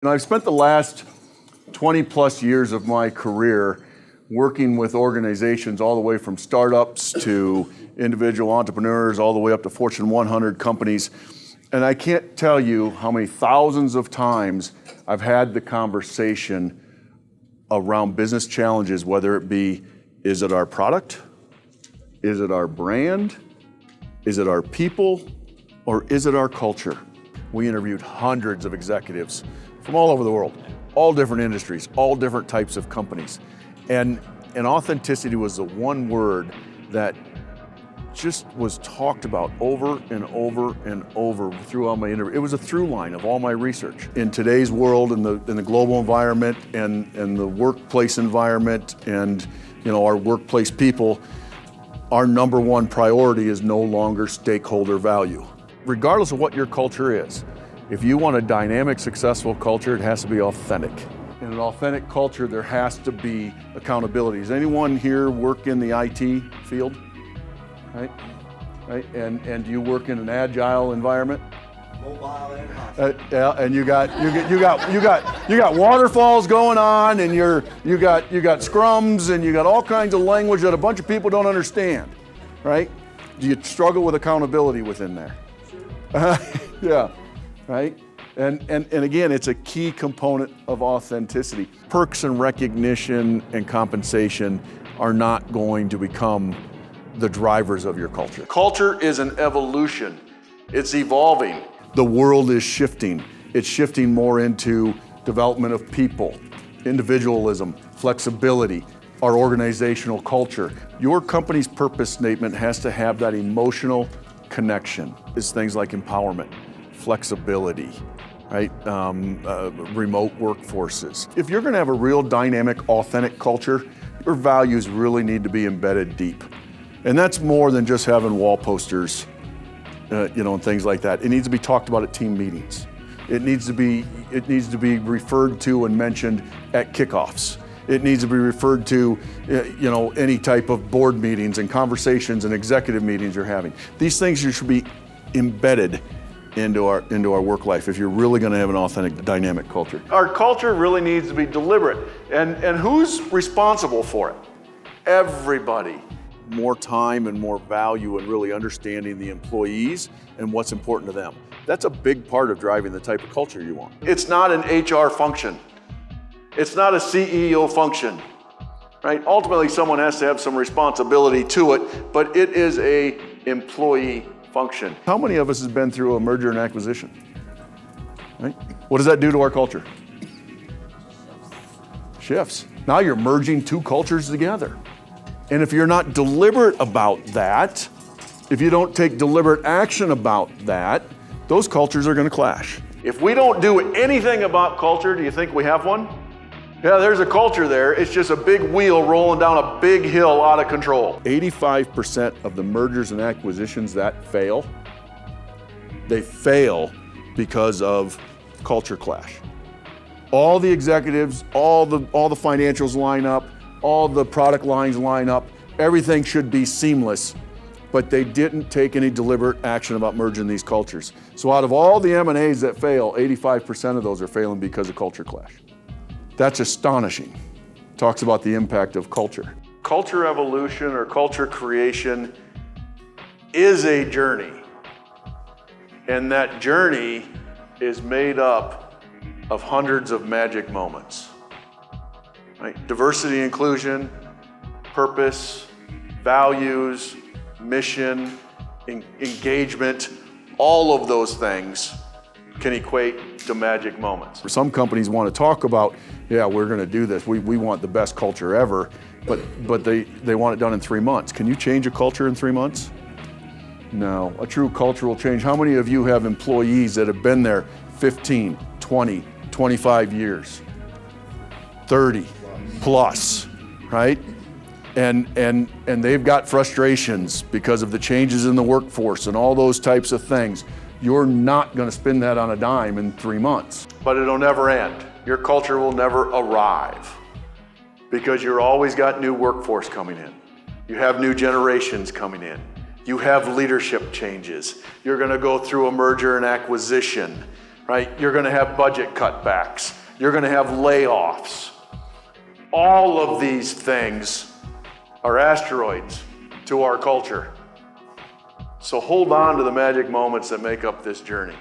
I've spent the last 20 plus years of my career working with organizations all the way from startups to individual entrepreneurs, all the way up to Fortune 100 companies. And I can't tell you how many thousands of times I've had the conversation around business challenges, whether it be, is it our product? Is it our brand? Is it our people? Or is it our culture? We interviewed hundreds of executives from all over the world, all different industries, all different types of companies. And authenticity was the one word that just was talked about over and over and over throughout my interview. It was a through line of all my research. In today's world, in the global environment and the workplace environment and our workplace people, our number one priority is no longer stakeholder value. Regardless of what your culture is, if you want a dynamic, successful culture, it has to be authentic. In an authentic culture, there has to be accountability. Does anyone here work in the IT field? Right? And do you work in an agile environment? Mobile and hostile. Yeah, and you got waterfalls going on, and you got scrums, and you got all kinds of language that a bunch of people don't understand, right? Do you struggle with accountability within there? Sure. Yeah, right. And again, it's a key component of authenticity. Perks and recognition and compensation are not going to become the drivers of your culture. Culture is an evolution. It's evolving. The world is shifting. It's shifting more into development of people, individualism, flexibility, our organizational culture. Your company's purpose statement has to have that emotional connection. It's things like empowerment, flexibility, right? Remote workforces. If you're going to have a real dynamic, authentic culture, your values really need to be embedded deep. And that's more than just having wall posters, and things like that. It needs to be talked about at team meetings. It needs to be referred to and mentioned at kickoffs. It needs to be referred to, any type of board meetings and conversations and executive meetings you're having. These things should be embedded into our work life if you're really going to have an authentic, dynamic culture. Our culture really needs to be deliberate. And who's responsible for it? Everybody. More time and more value in really understanding the employees and what's important to them. That's a big part of driving the type of culture you want. It's not an HR function. It's not a CEO function, right? Ultimately, someone has to have some responsibility to it, but it is a employee function. How many of us has been through a merger and acquisition? Right? What does that do to our culture? Shifts. Now you're merging two cultures together. And if you're not deliberate about that, if you don't take deliberate action about that, those cultures are going to clash. If we don't do anything about culture, do you think we have one? Yeah, there's a culture there. It's just a big wheel rolling down a big hill out of control. 85% of the mergers and acquisitions that fail, they fail because of culture clash. All the executives, all the financials line up, all the product lines line up, everything should be seamless, but they didn't take any deliberate action about merging these cultures. So out of all the M&As that fail, 85% of those are failing because of culture clash. That's astonishing. Talks about the impact of culture. Culture evolution or culture creation is a journey, and that journey is made up of hundreds of magic moments. Right? Diversity, inclusion, purpose, values, mission, engagement, all of those things can equate to magic moments. Some companies want to talk about, yeah, we're going to do this. We want the best culture ever, but they want it done in 3 months. Can you change a culture in 3 months? No, a true cultural change. How many of you have employees that have been there 15, 20, 25 years? 30 plus, right? And they've got frustrations because of the changes in the workforce and all those types of things. You're not going to spin that on a dime in 3 months. But it'll never end. Your culture will never arrive because you're always got new workforce coming in. You have new generations coming in. You have leadership changes. You're going to go through a merger and acquisition, right? You're going to have budget cutbacks. You're going to have layoffs. All of these things are asteroids to our culture. So hold on to the magic moments that make up this journey.